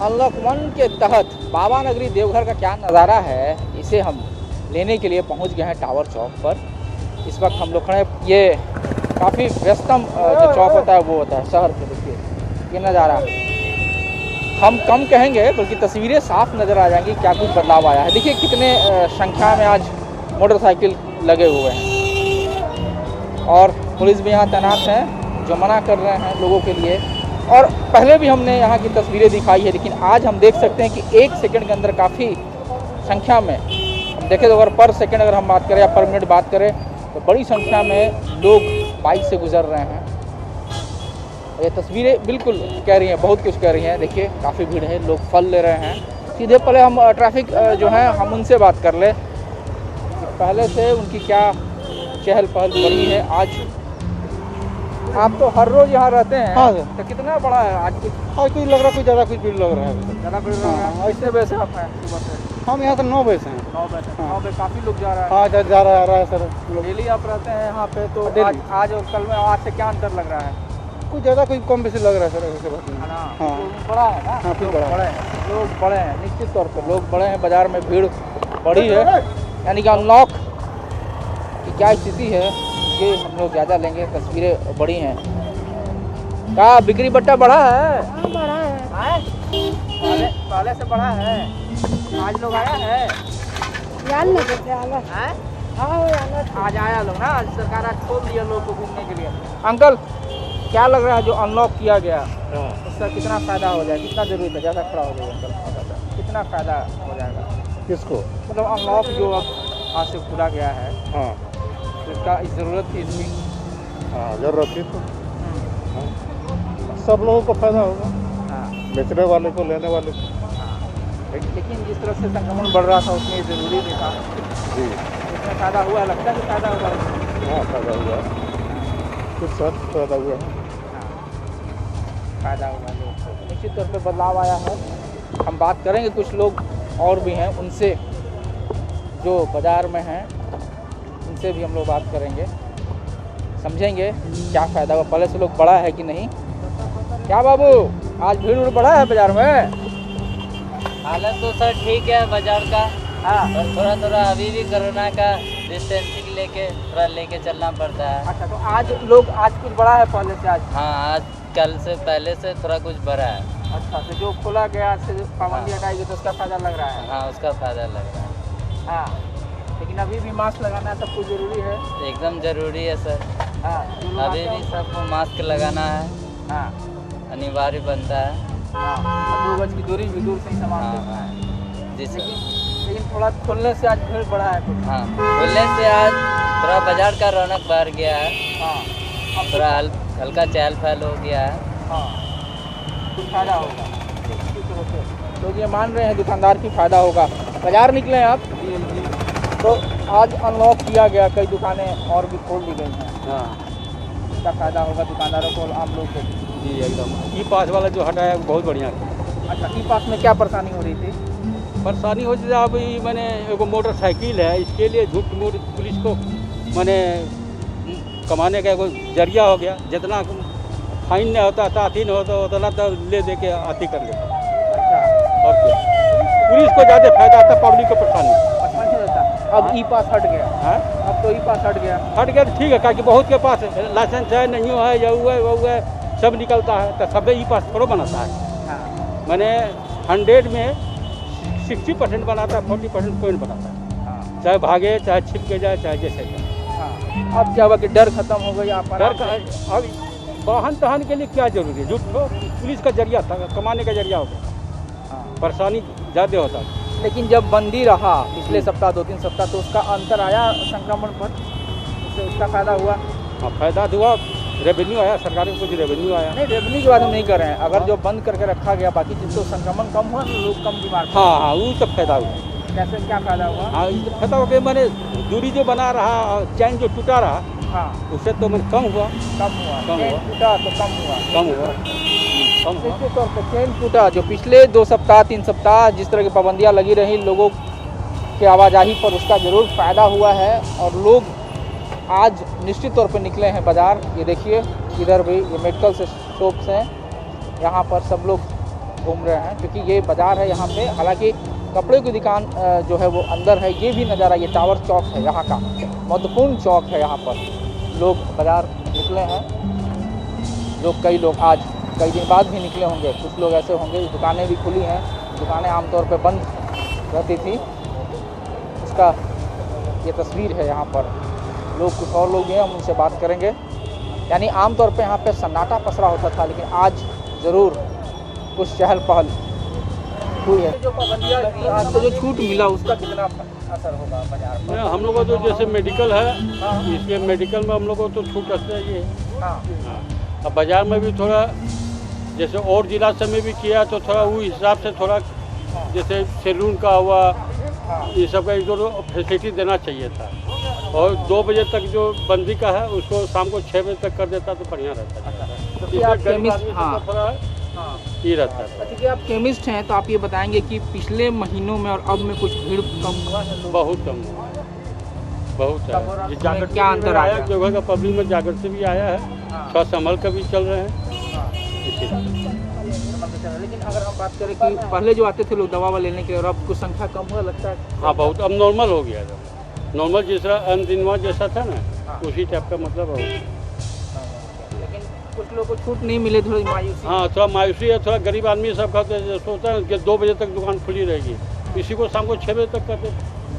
Unlock 1 के तहत बाबा नगरी देवघर का क्या नज़ारा है, इसे हम लेने के लिए पहुंच गए हैं टावर चौक पर। इस वक्त हम लोग खड़े, ये काफ़ी व्यस्तम जो चौक होता है वो होता है शहर के। देखिए ये नज़ारा हम कम कहेंगे बल्कि तस्वीरें साफ नज़र आ जाएंगी, क्या कुछ बदलाव आया है। देखिए कितने संख्या में आज मोटरसाइकिल लगे हुए हैं और पुलिस भी यहाँ तैनात है जो मना कर रहे हैं लोगों के लिए। और पहले भी हमने यहाँ की तस्वीरें दिखाई है, लेकिन आज हम देख सकते हैं कि 1 सेकंड के अंदर काफ़ी संख्या में, हम देखें तो अगर पर सेकंड अगर हम बात करें या पर मिनट बात करें तो बड़ी संख्या में लोग बाइक से गुजर रहे हैं। ये तस्वीरें बिल्कुल कह रही हैं, बहुत कुछ कह रही हैं। देखिए काफ़ी भीड़ है, लोग फल ले रहे हैं। सीधे पहले हम ट्रैफिक जो है हम उनसे बात कर ले, पहले से उनकी क्या चहल पहल बढ़ी है। आज आप तो हर रोज यहाँ रहते हैं। हाँ सर। तो कितना बड़ा है आज? कुछ कुछ लग रहा है, कुछ ज़्यादा कुछ भीड़ लग रहा है। ज़्यादा भीड़ लग रहा है। कितने बजे से आप हैं सुबह से? हम यहाँ से 9 बजे से हैं। 9 बजे। हाँ। 9 बजे काफ़ी लोग जा रहा है। हाँ जा रहा है सर लोग। डेली आप रहते हैं यहाँ पे, तो डेली। आज और कल में आज से क्या अंतर लग रहा है? कुछ ज़्यादा कुछ कम बेसी लग रहा है सर, ऐसे बात है नहीं। ना? हाँ। लोग बड़ा है ना? हाँ, कुछ लोग बड़ा है। बड़े हैं, लोग बड़े हैं, निश्चित तौर पर लोग बड़े हैं, बाजार में भीड़ बड़ी है। यानी कि अनलॉक की क्या स्थिति है ये हम लोग ज़्यादा लेंगे, तस्वीरें बड़ी हैं। क्या बिक्री बट्टा बढ़ा है? हाँ बड़ा है। पहले से बढ़ा है। आज लोग आया है? यार लगे थे आला। हैं? हाँ वो आला था। आज आया लोग ना, आज सरकार आज खोल दिया लोग को घूमने के लिए। अंकल क्या लग रहा है जो अनलॉक किया गया उसका कितना फ़ायदा हो जाएगा? कितना जरूरी है? ज़्यादा खड़ा हो जाएगा अंकल, कितना फ़ायदा हो जाएगा? किसको? मतलब अनलॉक जो अब आज से खुला गया है, हाँ तो इसका ज़रूरत थी इसकी। हाँ ज़रूरत थी तो सब लोगों को फायदा होगा, हाँ बेचने वाले को, लेने वाले को। लेकिन जिस तरह से संक्रमण बढ़ रहा था उसमें ये ज़रूरी भी था। जी इसमें फ़ायदा हुआ, लगता है कि फ़ायदा होगा। हाँ फायदा हुआ, कुछ साथ फायदा हुआ है। फ़ायदा हुआ लोगों को, निश्चित तौर पे बदलाव आया है। हम बात करेंगे कुछ लोग और भी हैं उनसे जो बाज़ार में हैं, उनसे भी हम लोग बात करेंगे, समझेंगे क्या फ़ायदा हुआ, पहले से लोग बढ़ा है कि नहीं। क्या बाबू आज भीड़ उड़ बढ़ा है बाज़ार में? हालत तो सर ठीक है बाजार का। हाँ और थोड़ा थोड़ा अभी भी कोरोना का डिस्टेंसिंग लेके चलना पड़ता है। अच्छा, तो आज लोग आज कुछ बढ़ा है पहले से आज? हाँ आज कल से पहले से थोड़ा कुछ बढ़ा है। अच्छा, तो जो खोला गया से जो पाबंदी हटाई गई तो उसका फ़ायदा लग रहा है? हाँ उसका फायदा लग रहा है। हाँ, लेकिन अभी भी मास्क लगाना सब कुछ ज़रूरी है। एकदम ज़रूरी है सर, हाँ जो लोग अभी आते भी हैं- सबको मास्क लगाना है, हाँ अनिवार्य बनता है। हाँ, 2 गज की दूरी भी दूर से ही सामान हाँ लेना है। हाँ जिस लेकिन थोड़ा खोलने से आज भीड़ बढ़ा है कुछ। हाँ खुलने से आज थोड़ा बाजार का रौनक बढ़ गया है, हाँ अब थोड़ा हल्का चहल पहल हो गया है। हाँ कुछ फ़ायदा होगा इसी तरह से लोग ये मान रहे हैं, दुकानदार की फ़ायदा होगा। बाज़ार निकले हैं आप, तो आज अनलॉक किया गया, कई दुकानें और भी खोल दी गई हैं। हाँ इसका फ़ायदा होगा दुकानदारों को और आम लोग को भी। जी एकदम। ई पास वाला जो हटाया वो बहुत बढ़िया है। अच्छा, ई पास में क्या परेशानी हो रही थी? परेशानी हो जाए, अब ई मैंने एगो मोटरसाइकिल है, इसके लिए झूठ मूठ पुलिस को मैंने कमाने का एगो जरिया हो गया। जितना फाइन नहीं होता था, अथी नहीं होता, उतना तो ले दे के अथी कर लेता। अच्छा, और क्या, पुलिस को ज़्यादा फायदा आता, पब्लिक को परेशानी। अच्छा नहीं होता। अब ई पास हट गया, हाँ अब तो ई पास हट गया। हट गया तो ठीक है, क्योंकि बहुत के पास लाइसेंस है, नहीं है, या वो है वो है, सब निकलता है, तो सब ई पास थोड़ा बनाता है। हाँ मैंने 100 में 60% बनाता है, 40% कोई नहीं बनाता है। हाँ चाहे भागे, चाहे छिप के जाए, चाहे जैसे जाए। हाँ, अब क्या हुआ कि डर खत्म हो गया? आप डर का अब वाहन तहन के लिए क्या जरूरी है? झूठ तो पुलिस का जरिया था, कमाने का जरिया हो गया, हाँ। परेशानी ज़्यादा होता है। लेकिन जब बंदी रहा पिछले सप्ताह 2-3 सप्ताह, तो उसका अंतर आया संक्रमण पर, उससे उसका फ़ायदा हुआ? हाँ फायदा हुआ, रेवेन्यू आया, सरकार को कुछ रेवेन्यू आया। नहीं, रेवेन्यू की बात हम नहीं कर रहे हैं। अगर जो बंद करके रखा गया बाकी चीज़, तो संक्रमण कम हुआ, लोग कम बीमार पड़े। हाँ हाँ वो सब फायदा हुआ। कैसे क्या फ़ायदा हुआ? हाँ ये फायदा हो गया, मैंने दूरी जो बना रहा, चैन जो टूटा रहा, हाँ उससे तो मैंने कम हुआ। कम हुआ, कम चेन हुआ। टूटा तो कम हुआ। कम हुआ, कम हुआ। निश्चित तौर पर चेन टूटा, जो पिछले 2 सप्ताह 3 सप्ताह जिस तरह की पाबंदियाँ लगी रही लोगों की आवाजाही पर, उसका ज़रूर फ़ायदा हुआ है। और लोग आज निश्चित तौर पर निकले हैं बाज़ार। ये देखिए इधर भी ये मेडिकल से शॉप्स हैं, यहाँ पर सब लोग घूम रहे हैं, क्योंकि ये बाज़ार है यहाँ पे। हालांकि कपड़े की दुकान जो है वो अंदर है। ये भी नज़ारा, ये टावर चौक है यहाँ का, महत्वपूर्ण चौक है। यहाँ पर लोग बाज़ार निकले हैं, जो कई लोग आज कई दिन बाद भी निकले होंगे। कुछ लोग ऐसे होंगे, दुकानें भी खुली हैं, दुकानें आमतौर पर बंद रहती थी। इसका ये तस्वीर है यहाँ पर। लोग, कुछ और लोग हैं, हम उनसे बात करेंगे। यानी आमतौर पे यहाँ पे सन्नाटा पसरा होता था, लेकिन आज ज़रूर कुछ चहल पहल हुई है। जो पाबंदियाँ थी, आज से जो छूट मिला, उसका कितना असर होगा बाजार पर? हम लोग को तो जैसे मेडिकल है, इसके मेडिकल में हम लोग को तो छूट चाहिए। हाँ, अब बाज़ार में भी थोड़ा जैसे और जिला से में भी किया तो थोड़ा वो हिसाब से थोड़ा जैसे सैलून का हुआ, ये सब का जो फैसिलिटी देना चाहिए था। और 2 बजे तक जो बंदी का है उसको शाम को 6 बजे तक कर देता तो बढ़िया रहता है। क्योंकि आप केमिस्ट, हाँ, थोड़ा ये रहता है। क्योंकि आप केमिस्ट हैं, तो आप ये बताएंगे कि पिछले महीनों में और अब में कुछ भीड़ कम हुआ है? बहुत कम हुआ, बहुत है। ये जागृति क्या अंतर आया? जगह का पब्लिक में जागृति भी आया है, थोड़ा संभल कर भी चल रहे हैं। लेकिन अगर हम बात करें कि पहले जो आते थे लोग दवा लेने के लिए, और अब कुछ संख्या कम हुआ लगता है? हाँ, बहुत अब नॉर्मल हो गया। नॉर्मल जैसा अनदिनवा जैसा था ना, उसी टाइप का मतलब हो। लेकिन कुछ लोग को छूट नहीं मिले, थोड़ी मायूसी। हाँ, थोड़ा मायूसी है। थोड़ा गरीब आदमी सब खाते सोचता है कि 2 बजे तक दुकान खुली रहेगी, इसी को शाम को 6 बजे तक करते।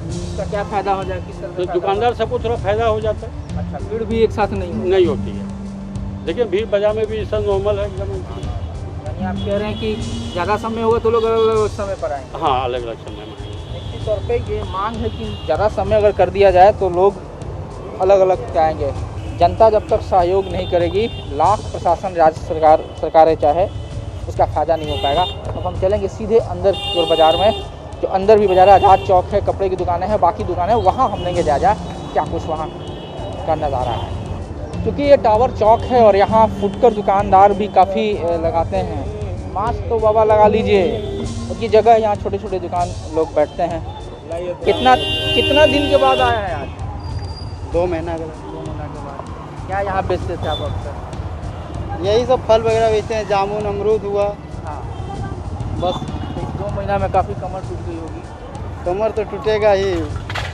इसका क्या फायदा हो जाए? किस तरह तो दुकानदार सबको थोड़ा फायदा हो जाता है। अच्छा, भीड़ भी एक साथ नहीं होती है। देखिए भीड़ बाजार में भी सब नॉर्मल है एकदम। यानी आप कह रहे हैं कि ज़्यादा समय होगा तो लोग अलग अलग समय पर आएंगे? हाँ, अलग अलग समय में। निश्चित तौर पे ये मांग है कि ज़्यादा समय अगर कर दिया जाए तो लोग अलग अलग आएंगे। जनता जब तक सहयोग नहीं करेगी, लाख प्रशासन, राज्य सरकारें चाहे, उसका फ़ायदा नहीं हो पाएगा। अब हम चलेंगे सीधे अंदर की ओर बाज़ार में, जो अंदर भी बाज़ार है, आज़ाद चौक है, कपड़े की दुकानें हैं, बाकी दुकानें, वहाँ हम लेंगे जायजा क्या कुछ वहाँ का नज़ारा है। क्योंकि ये टावर चौक है और यहाँ फुटकर दुकानदार भी काफ़ी लगाते हैं। मास्क तो बाबा लगा लीजिए, क्योंकि जगह है यहाँ, छोटे छोटे दुकान लोग बैठते हैं। कितना दिन के बाद आया है आज? 2 महीना के 2 महीना के बाद। क्या यहाँ बेचते थे आप अक्सर? यही सब फल वगैरह बेचते हैं, जामुन अमरूद हुआ। हाँ, बस 2 महीना में काफ़ी कमर टूट गई होगी। कमर तो टूटेगा ही।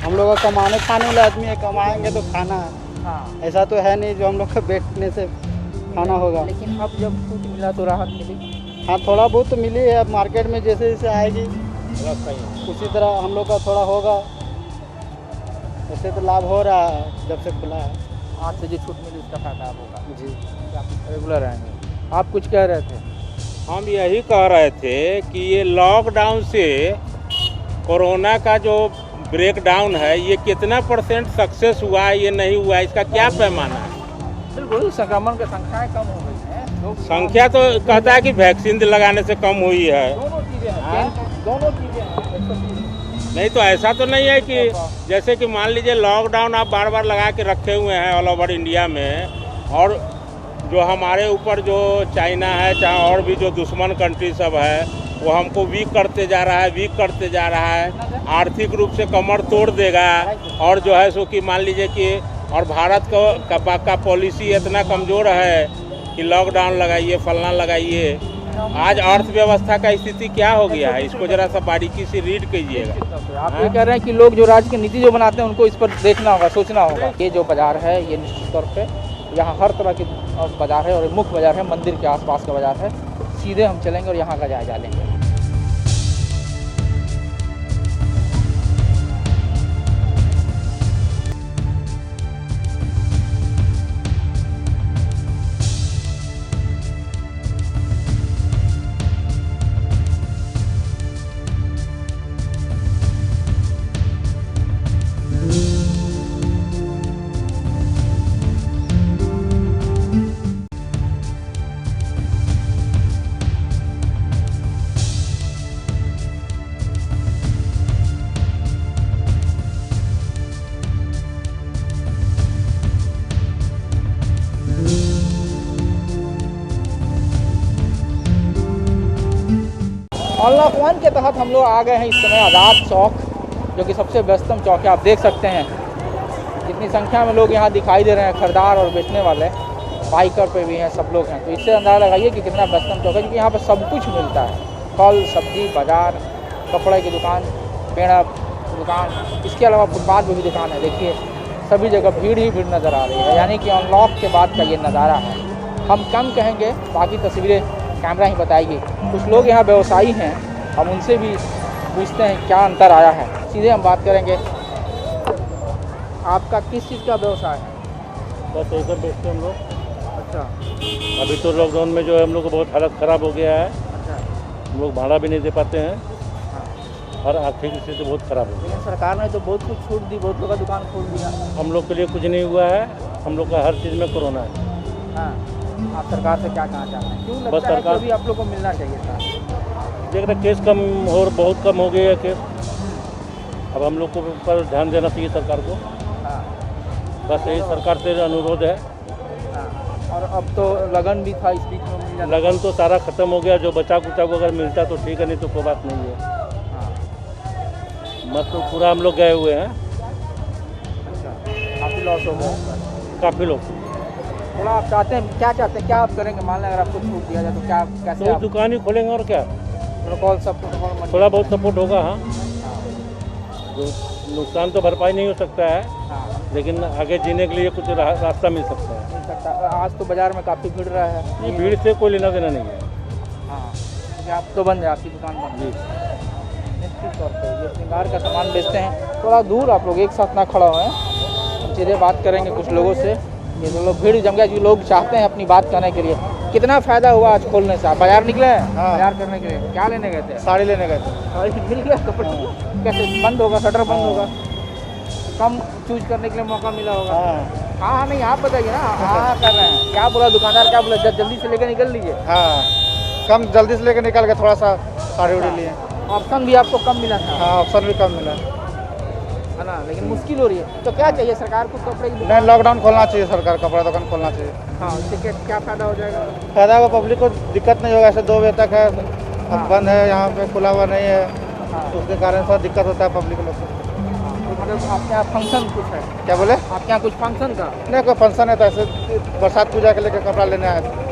हम लोग का कमाने खाने वाला आदमी है, कमाएंगे तो खाना है। हाँ, ऐसा तो है नहीं जो हम लोग को बैठने से खाना होगा। लेकिन अब जब छूट मिला तो राहत मिली। हाँ, थोड़ा बहुत तो मिली है। अब मार्केट में जैसे जैसे आएगी उसी तरह हम लोग का थोड़ा होगा। ऐसे तो लाभ हो रहा है जब से खुला है। आज से जो छूट मिली उसका फायदा होगा जी। आप रेगुलर आएंगे। आप कुछ कह रहे थे? हम यही कह रहे थे कि ये लॉकडाउन से कोरोना का जो ब्रेकडाउन है, ये कितना % सक्सेस हुआ है, ये नहीं हुआ है, इसका क्या पैमाना है? बिल्कुल, संक्रमण की संख्याएं कम हो गई हैं। लोग संख्या तो कहता है कि वैक्सीन लगाने से कम हुई है। दोनों चीज़ें हैं, दोनों चीज़ें हैं। नहीं तो ऐसा तो नहीं है कि जैसे कि मान लीजिए लॉकडाउन आप बार बार लगा के रखे हुए हैं ऑल ओवर इंडिया में, और जो हमारे ऊपर जो चाइना है, चाहे और भी जो दुश्मन कंट्री सब है, वो हमको वीक करते जा रहा है, आर्थिक रूप से कमर तोड़ देगा। और जो है सो कि मान लीजिए कि और भारत का पॉलिसी इतना कमज़ोर है कि लॉकडाउन लगाइए, फलना लगाइए। आज अर्थव्यवस्था का स्थिति क्या हो गया है, इसको जरा सा बारीकी से रीड कीजिएगा। आप ये कह रहे हैं कि लोग जो राज्य की नीति जो बनाते हैं उनको इस पर देखना होगा, सोचना होगा। ये जो बाज़ार है, ये निश्चित तौर पे यहाँ हर तरह की बाज़ार है, और मुख्य बाज़ार है, मंदिर के आसपास का बाज़ार है। सीधे हम चलेंगे और यहाँ का जायजा लेंगे। ऑनलाइन के तहत हम लोग आ गए हैं इस समय आज़ाद चौक, जो कि सबसे व्यस्तम चौक है। आप देख सकते हैं कितनी संख्या में लोग यहाँ दिखाई दे रहे हैं, खरीदार और बेचने वाले, बाइकर पे भी हैं, सब लोग हैं। तो इससे अंदाज़ा लगाइए कि कितना व्यस्तम चौक है, क्योंकि यहाँ पर सब कुछ मिलता है। फल सब्जी बाजार, कपड़े की दुकान, पेड़ा दुकान, इसके अलावा फुटपाथ पर भी दुकान है। देखिए सभी जगह भीड़ ही भीड़ नज़र आ रही है, यानी कि अनलॉक के बाद का ये नज़ारा है। हम कम कहेंगे, बाकी तस्वीरें कैमरा ही बताएगी। कुछ लोग यहाँ व्यवसायी हैं, हम उनसे भी पूछते हैं क्या अंतर आया है। सीधे हम बात करेंगे। आपका किस चीज़ का व्यवसाय है? बस यही सब बेचते हैं हम लोग। अच्छा अभी तो लॉकडाउन में जो है हम लोग को बहुत हालत ख़राब हो गया है, अच्छा। हम लोग भाड़ा भी नहीं दे पाते हैं हाँ। और आर्थिक स्थिति बहुत ख़राब हो गई। लेकिन सरकार ने तो बहुत कुछ छूट दी, बहुत लोग का दुकान खोल दिया। हम लोग के लिए कुछ नहीं हुआ है, हम लोग का हर चीज़ में कोरोना है। हाँ, आप सरकार से क्या कहना चाहते हैं? क्यों बस लगता है कि सरकार- अभी आप लोग को मिलना चाहिए था? देख रहे केस कम और बहुत कम हो गए हैं केस। अब हम लोग को ऊपर ध्यान देना चाहिए सरकार को। हाँ, बस यही सरकार से अनुरोध है। हाँ। और अब तो लगन भी था इस बीच में मिल जाता। लगन तो सारा ख़त्म हो गया, जो बचा कुचा को अगर मिलता तो ठीक है, नहीं तो कोई बात नहीं है। हाँ, मत तो पूरा हम लोग गए हुए हैं, अच्छा। काफ़ी लॉस हो गया। काफ़ी लोग। थोड़ा आप चाहते हैं, क्या चाहते हैं, क्या आप करेंगे? मान लें अगर आपको छूट दिया जाए तो क्या, कैसे तो आप दुकान ही खोलेंगे और क्या, प्रोटोकॉल सब प्रोटोकॉल थोड़ा बहुत सपोर्ट होगा। हाँ, जो नुकसान तो भरपाई नहीं हो सकता है, हाँ, लेकिन आगे जीने के लिए कुछ रास्ता मिल सकता है। मिल सकता है। आज तो बाजार में काफ़ी भीड़ रहा है। ये भीड़ से कोई लेना देना नहीं है। हाँ, क्योंकि आप तो बंद है, आपकी दुकान बंद है। निश्चित तौर पे ये श्रृंगार का सामान बेचते हैं। थोड़ा दूर आप लोग एक साथ ना खड़ा हुए हैं, हम सीधे बात करेंगे कुछ लोगों से। ये तो लोग भीड़ जम गया, जो लोग चाहते हैं अपनी बात कहने के लिए। कितना फ़ायदा हुआ आज खोलने से? आप बाजार निकले हैं? हाँ। बाजार करने के लिए क्या लेने गए थे? साड़ी लेने गए थे। साड़ी मिल गया? कपड़े कैसे बंद होगा? शटर बंद होगा? कम चूज करने के लिए मौका मिला होगा। हाँ हाँ हाँ, नहीं आप बताइए ना। हाँ कर रहे हैं, क्या बोला दुकानदार, क्या बोला? जल्दी से लेकर निकल लीजिए। हाँ, कम जल्दी से लेकर निकल के थोड़ा सा साड़ी उड़ी लिए। ऑप्शन भी आपको कम मिला था, हाँ, ऑप्शन भी कम मिला। है ना? लेकिन मुश्किल हो रही है। तो क्या चाहिए सरकार को? कपड़े की नहीं, दुकान। लॉकडाउन खोलना चाहिए, सरकार कपड़ा दुकान खोलना चाहिए। हाँ, उससे क्या फ़ायदा हो जाएगा? फायदा होगा, पब्लिक को दिक्कत नहीं होगा। ऐसे 2 बजे तक है, हाँ। अब बंद है, यहाँ पे खुला हुआ नहीं है, हाँ, तो उसके कारण थोड़ा दिक्कत होता है पब्लिक लोग को। तो मतलब आपके यहाँ फंक्शन कुछ है? क्या बोले? आपके यहाँ कुछ फंक्शन था? नहीं, कोई फंक्शन है तो ऐसे बरसात पूजा के लेकर कपड़ा लेने आए थे।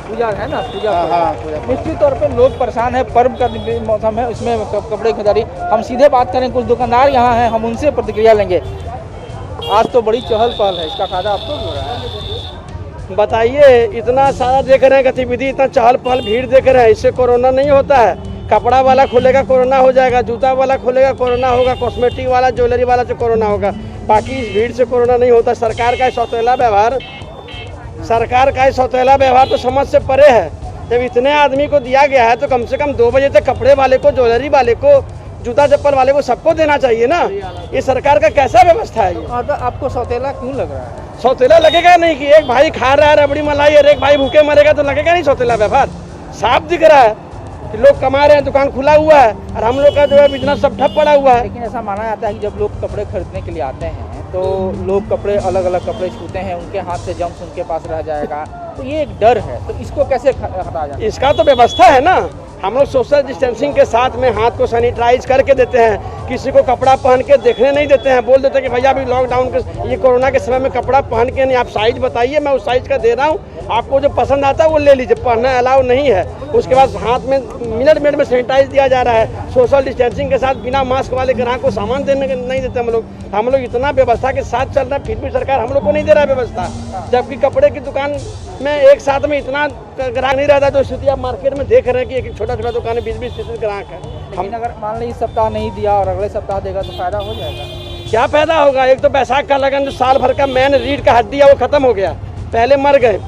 पूजा है ना, पूजा हाँ पर्व। हाँ, पूजा। निश्चित तौर पे लोग परेशान है, पर्व का मौसम है, उसमें कपड़े की खरीदारी। हम सीधे बात करें, कुछ दुकानदार यहाँ हैं, हम उनसे प्रतिक्रिया लेंगे। आज तो बड़ी चहल पहल है, इसका फायदा आपको भी हो रहा है? बताइए, इतना सारा देख रहे हैं गतिविधि, इतना चहल पहल भीड़ देख रहे हैं, इससे कोरोना नहीं होता है? कपड़ा वाला खोलेगा कोरोना हो जाएगा, जूता वाला खोलेगा कोरोना होगा, कॉस्मेटिक वाला, ज्वेलरी वाला से कोरोना होगा, बाकी इस भीड़ से कोरोना नहीं होता। सरकार का सौतेला व्यवहार तो समझ से परे है। जब इतने आदमी को दिया गया है तो कम से कम 2 बजे तक कपड़े वाले को, ज्वेलरी वाले को, जूता चप्पल वाले को, सबको देना चाहिए ना। ये सरकार का कैसा व्यवस्था है? ये तो आपको सौतेला क्यों लग रहा है? सौतेला लगेगा नहीं कि एक भाई खा रहा है रबड़ी मलाई और एक भाई भूखे मरेगा, तो लगेगा नहीं सौतेला व्यवहार? साफ दिख रहा है कि लोग कमा रहे हैं, दुकान खुला हुआ है, और हम लोग का जो है बिजनेस सब ठप पड़ा हुआ है। लेकिन ऐसा माना जाता है कि जब लोग कपड़े खरीदने के लिए आते हैं तो लोग कपड़े अलग अलग कपड़े छूते हैं, उनके हाथ से जम्स उनके पास रह जाएगा, तो ये एक डर है। तो इसको कैसे हटाया जाए? इसका तो व्यवस्था है ना। हम लोग सोशल डिस्टेंसिंग के साथ में हाथ को सैनिटाइज करके देते हैं, किसी को कपड़ा पहन के देखने नहीं देते हैं, बोल देते हैं कि भैया अभी लॉकडाउन के, ये कोरोना के समय में कपड़ा पहन के नहीं, आप साइज बताइए, मैं उस साइज का दे रहा हूँ, आपको जो पसंद आता है वो ले लीजिए, पहनना अलाउ नहीं है। उसके बाद हाथ में मिनट में सैनिटाइज दिया जा रहा है। सोशल डिस्टेंसिंग के साथ बिना मास्क वाले ग्राहक को सामान देने नहीं देते हम लोग इतना व्यवस्था के साथ चल रहा है, फिर भी सरकार हम लोग को नहीं दे रहा है व्यवस्था। जबकि कपड़े की दुकान में एक साथ में इतना ग्राहक नहीं रहता, तो स्थिति आप मार्केट में देख रहे हैं कि एक छोटा छोटा दुकान है, 20-20 ग्राहक है। लेकिन अगर मान लीजिए इस सप्ताह नहीं दिया और अगले सप्ताह देगा तो फायदा हो जाएगा? क्या फायदा होगा? एक तो बैसाख का लगन जो साल भर का मेन रीढ़ का हड्डी है वो खत्म हो गया, पहले मर गए,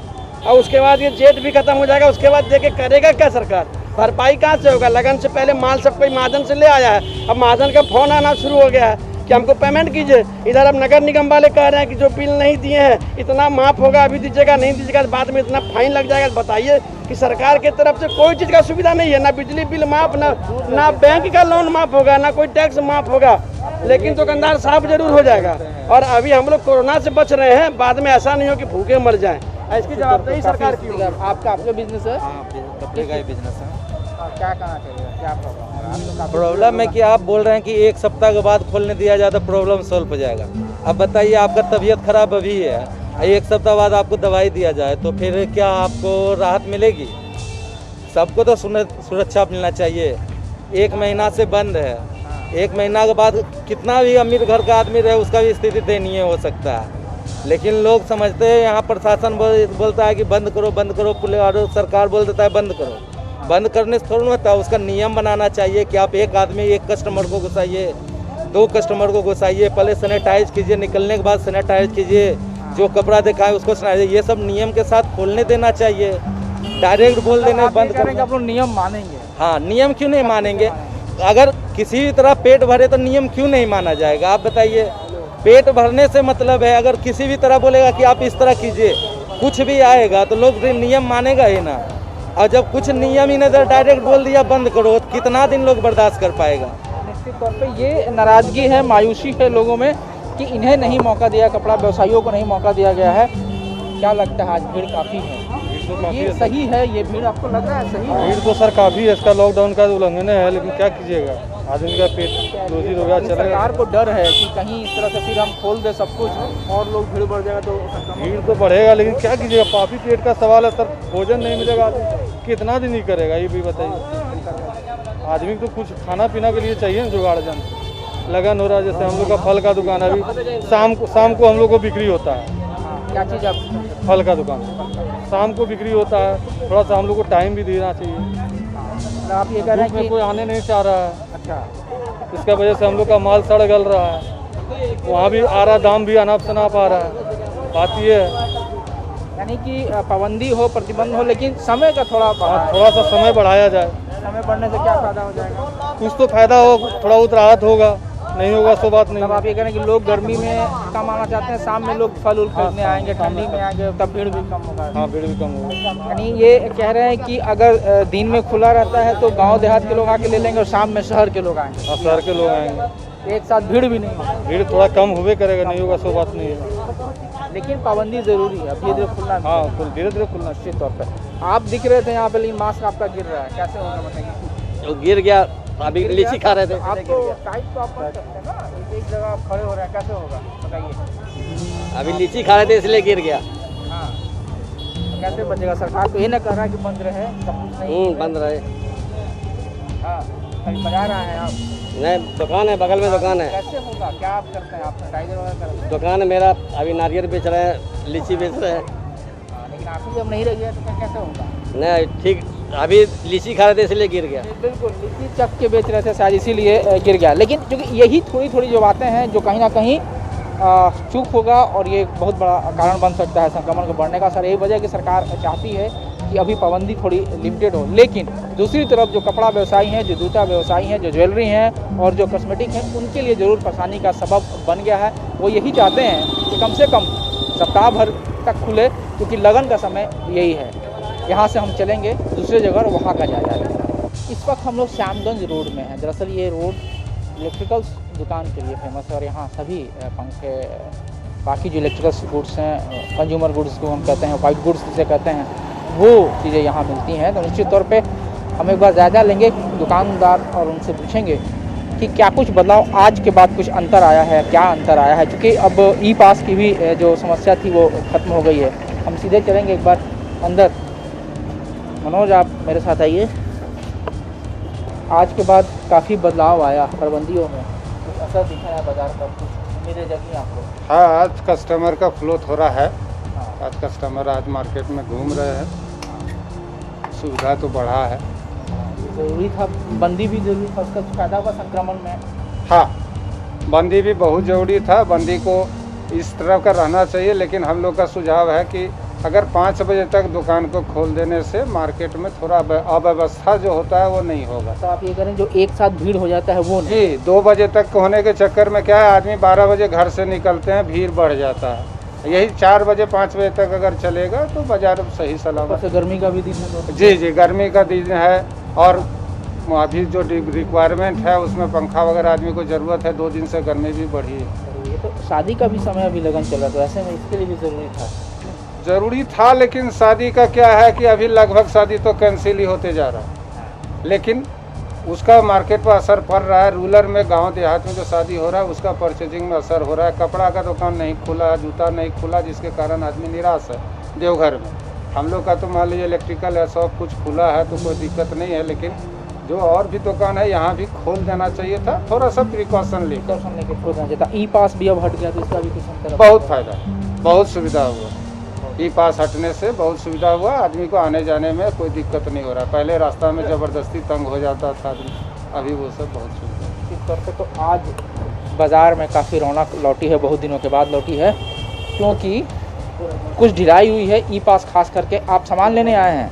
और उसके बाद ये जेट भी खत्म हो जाएगा। उसके बाद देखे करेगा क्या सरकार? भरपाई कहाँ से होगा? लगन से पहले माल सब कोई महाजन से ले आया है, अब महाजन का फोन आना शुरू हो गया है कि हमको पेमेंट कीजिए। इधर अब नगर निगम वाले कह रहे हैं कि जो बिल नहीं दिए हैं इतना माफ होगा, अभी दीजिएगा, नहीं दीजिएगा बाद में इतना फाइन लग जाएगा। बताइए कि सरकार की तरफ से कोई चीज़ का सुविधा नहीं है, ना बिजली बिल माफ, ना बैंक का लोन माफ होगा, ना कोई टैक्स माफ होगा, लेकिन दुकानदार साफ जरूर हो जाएगा। और अभी हम लोग कोरोना से बच रहे हैं, बाद में ऐसा नहीं हो कि भूखे मर जाएं। इसकी जवाबदेही सरकार की होगी। आपका अपना बिजनेस है? कपड़े का ही बिजनेस है। क्या कहना चाहिए, क्या प्रॉब्लम? प्रॉब्लम है कि आप बोल रहे हैं कि 1 सप्ताह के बाद खोलने दिया जाए तो प्रॉब्लम सॉल्व हो जाएगा। अब बताइए, आपका तबीयत खराब अभी है, 1 सप्ताह बाद आपको दवाई दिया जाए तो फिर क्या आपको राहत मिलेगी? सबको तो सुरक्षा मिलना चाहिए। 1 महीना से बंद है, 1 महीना के बाद कितना भी अमीर घर का आदमी रहे उसका भी स्थिति दयनीय हो सकता है। लेकिन लोग समझते हैं यहाँ प्रशासन बोलता है कि बंद करो, पुलिस और सरकार बोल देता है बंद करो। बंद करने से थोड़ा होता है, उसका नियम बनाना चाहिए कि आप एक आदमी 1 कस्टमर को घुसाइए, 2 कस्टमर को घुसाइए, पहले सैनिटाइज कीजिए, निकलने के बाद सैनिटाइज कीजिए, जो कपड़ा दिखाए उसको सैनिटाइज, ये सब नियम के साथ खोलने देना चाहिए। डायरेक्ट बोल देना बंद करेंगे, आप लोग नियम मानेंगे? हाँ, नियम क्यों नहीं मानेंगे? अगर किसी भी तरह पेट भरे तो नियम क्यों नहीं माना जाएगा? आप बताइए। पेट भरने से मतलब है, अगर किसी भी तरह बोलेगा कि आप इस तरह कीजिए, कुछ भी आएगा तो लोग नियम मानेगा ही ना। और जब कुछ नियम ही नहीं, डायरेक्ट बोल दिया बंद करो, तो कितना दिन लोग बर्दाश्त कर पाएगा? निश्चित तौर पे ये नाराजगी है, मायूसी है लोगों में कि इन्हें नहीं मौका दिया, कपड़ा व्यवसायियों को नहीं मौका दिया गया है। क्या लगता है आज भीड़ काफ़ी है? ये सही है? ये भीड़ आपको लग रहा है सही है? भीड़ तो सर काफ़ी है, इसका लॉकडाउन का उल्लंघन है, लेकिन क्या कीजिएगा, आदमी का पेट रोजी रोजगार चलेगा। सरकार को डर है कि कहीं इस तरह से फिर हम खोल दे सब कुछ और लोग भीड़ बढ़ जाएगा तो भीड़ तो बढ़ेगा, लेकिन क्या कीजिएगा, काफ़ी पेट का सवाल है सर। भोजन नहीं मिलेगा, कितना दिन ही करेगा ये भी बताइए। आदमी को कुछ खाना पीना के लिए चाहिए ना जुगाड़ जन लगन हो रहा है। जैसे हम लोग का फल का दुकान है, अभी शाम को हम लोग को बिक्री होता है। क्या चीज़ आप? फल का दुकान शाम को बिक्री होता है, थोड़ा सा हम लोग को टाइम भी देना चाहिए। आप ये कह रहे हैं कि कोई आने नहीं चाह रहा है, अच्छा, इसका वजह से हम लोग का माल सड़ गल रहा है। वहाँ भी आ रहा, दाम भी अनाप शनाप आ रहा है। बात ये है, यानी कि पाबंदी हो, प्रतिबंध हो, लेकिन समय का थोड़ा सा समय बढ़ाया जाए। समय बढ़ने से क्या फायदा हो जाएगा? कुछ तो फायदा हो, थोड़ा बहुत राहत होगा, नहीं होगा सो बात नहीं। तब आप ये कह रहे हैं कि लोग गर्मी में कम आना चाहते हैं, शाम में लोग फल उल खरीदने आएंगे, ठंडी में आएंगे, तब भीड़ भी कम होगा। हाँ, भीड़ भी कम होगा। यानी ये कह रहे हैं कि अगर दिन में खुला रहता है तो गांव देहात के लोग आके ले लेंगे और शाम में शहर के लोग आएंगे। हाँ, शहर के लोग आएंगे, एक साथ भीड़ भी नहीं होगी। भीड़ थोड़ा कम होवे करेगा, नहीं होगा सो बात नहीं है। लेकिन पाबंदी जरूरी है, धीरे धीरे खुलना। हाँ, धीरे धीरे खुलना। निश्चित तौर पर आप दिख रहे थे यहाँ पे, लेकिन मास्क आपका गिर रहा है, कैसे होगा बताइए? वो गिर गया, अभी लीची खा रहे थे। आपको टाइट तो आप कर सकते हैं ना, एक जगह आप खड़े हो रहे हैं, कैसे होगा बताइए? अभी लीची खा रहे थे इसलिए गिर गया। हाँ, कैसे बचेगा? सरकार तो ये ना कर रहा है कि बंद रहे, सब कुछ नहीं बंद रहे। हाँ, कहीं बाजार आए हैं आप? नहीं, दुकान है, बगल में दुकान है। कैसे होगा? क्या आप करते हैं? आप सैनिटाइजर वगैरह करते हैं? दुकान है मेरा, अभी नारियल बेच रहे हैं, लीची बेच रहे हैं। लेकिन आप ही जब नहीं रह गया तो कैसे होगा? नहीं, ठीक, अभी लीची खा रहे थे इसलिए गिर गया। बिल्कुल, लीची चक के बेच रहे थे शायद, इसीलिए गिर गया। लेकिन क्योंकि यही थोड़ी थोड़ी जो बातें हैं जो कहीं ना कहीं चूक होगा और ये बहुत बड़ा कारण बन सकता है संक्रमण को बढ़ने का। सर, यही वजह कि सरकार चाहती है कि अभी पाबंदी थोड़ी लिमिटेड हो, लेकिन दूसरी तरफ जो कपड़ा व्यवसायी हैं, जो जूता व्यवसायी हैं, जो ज्वेलरी हैं और जो कॉस्मेटिक हैं, उनके लिए ज़रूर परेशानी का सबब बन गया है। वो यही चाहते हैं कि कम से कम सप्ताह भर तक खुले, क्योंकि लगन का समय यही है। यहाँ से हम चलेंगे दूसरे जगह और वहाँ का जायजा लेंगे। इस वक्त हम लोग श्यामगंज रोड में हैं। दरअसल ये रोड इलेक्ट्रिकल दुकान के लिए फेमस है और यहाँ सभी पंखे, बाकी जो इलेक्ट्रिकल गुड्स हैं, कंज्यूमर गुड्स को हम कहते हैं, वाइट गुड्स जिसे कहते हैं, वो चीज़ें यहाँ मिलती हैं। तो निश्चित तौर पे हम एक बार जायजा लेंगे दुकानदार और उनसे पूछेंगे कि क्या कुछ बदलाव आज के बाद कुछ अंतर आया है, क्या अंतर आया है, क्योंकि अब ई पास की भी जो समस्या थी वो ख़त्म हो गई है। हम सीधे चलेंगे एक बार अंदर। मनोज, आप मेरे साथ आइए। आज के बाद काफ़ी बदलाव आया पाबंदियों में, कुछ असर दिखा है बाजार पर, कुछ मेरे जगह आपको? हाँ, आज कस्टमर का फ्लो थोड़ा है। आज कस्टमर आज मार्केट में घूम रहे हैं, सुविधा तो बढ़ा है। ज़रूरी था, बंदी भी ज़रूरी था, उसका फायदा हुआ संक्रमण में। हाँ, बंदी भी बहुत ज़रूरी था। बंदी को इस तरह का रहना चाहिए, लेकिन हम लोग का सुझाव है कि अगर 5 बजे तक दुकान को खोल देने से मार्केट में थोड़ा अव्यवस्था जो होता है वो नहीं होगा। तो आप ये करें जो एक साथ भीड़ हो जाता है वो नहीं? जी, 2 बजे तक होने के चक्कर में क्या है, आदमी 12 बजे घर से निकलते हैं, भीड़ बढ़ जाता है। यही 4 बजे 5 बजे तक अगर चलेगा तो बाजार सही सलामत। गर्मी का भी दिन है। जी, गर्मी का दिन है और अभी जो रिक्वायरमेंट है उसमें पंखा वगैरह आदमी को ज़रूरत है। 2 दिन से गर्मी भी बढ़ी है। ये तो शादी का भी समय अभी लगन चल रहा था, ऐसे में इसके लिए भी ज़रूरी था। लेकिन शादी का क्या है कि अभी लगभग शादी तो कैंसिल ही होते जा रहा है, लेकिन उसका मार्केट पर असर पड़ रहा है। रूरल में, गांव देहात में जो शादी हो रहा है उसका परचेजिंग में असर हो रहा है। कपड़ा का दुकान नहीं खुला, जूता नहीं खुला, जिसके कारण आदमी निराश है देवघर में। हम लोग का तो मान लीजिए इलेक्ट्रिकल है, सब कुछ खुला है तो कोई दिक्कत नहीं है, लेकिन जो और भी दुकान है यहाँ भी खोल देना चाहिए था, थोड़ा सा प्रिकॉशन लेकर। प्रिकॉशन लेके खोल देना चाहिए था। ई पास भी अब हट गया तो इसका भी कुछ अंतर बहुत फायदा, बहुत सुविधा हुआ। ई पास हटने से बहुत सुविधा हुआ, आदमी को आने जाने में कोई दिक्कत नहीं हो रहा। पहले रास्ता में ज़बरदस्ती तंग हो जाता था आदमी, अभी वो सब बहुत सुविधा। इस तौर पे तो आज बाज़ार में काफ़ी रौनक लौटी है, बहुत दिनों के बाद लौटी है, क्योंकि कुछ ढिलाई हुई है। ई पास खास करके आप सामान लेने आए हैं,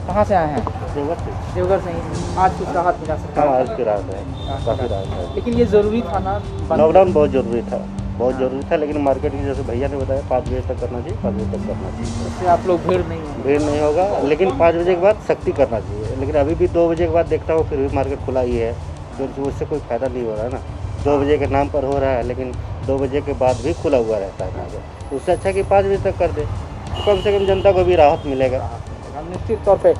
कहाँ से आए हैं? देवघर से ही। आज कुछ राहत मिला सरकार? हाँ, आज की राहत है, काफ़ी राहत है। लेकिन ये ज़रूरी था ना, लॉकडाउन बहुत ज़रूरी था, बहुत ज़रूरी था, लेकिन मार्केट की जैसे भैया ने बताया 5 बजे तक करना चाहिए, 5 बजे तक करना चाहिए। इससे आप लोग भीड़ नहीं होगा, लेकिन 5 बजे के बाद सख्ती करना चाहिए। लेकिन अभी भी 2 बजे के बाद देखता हूँ फिर भी मार्केट खुला ही है, तो उससे कोई फ़ायदा नहीं हो रहा है ना। 2 बजे के नाम पर हो रहा है, लेकिन 2 बजे के बाद भी खुला हुआ रहता है मार्केट। उससे अच्छा कि 5 बजे तक कर दे, कम से कम जनता को भी राहत मिलेगा। निश्चित तौर पे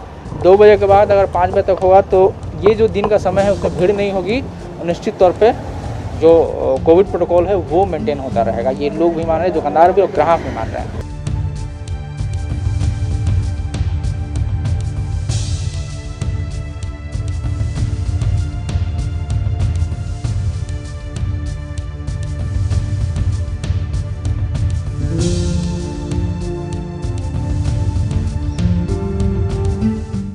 2 बजे के बाद अगर 5 बजे तक होगा तो ये जो दिन का समय है उसमें भीड़ नहीं होगी, निश्चित तौर पे जो कोविड प्रोटोकॉल है वो मेंटेन होता रहेगा। ये लोग भी मान रहे हैं, दुकानदार भी और ग्राहक भी मान रहे हैं।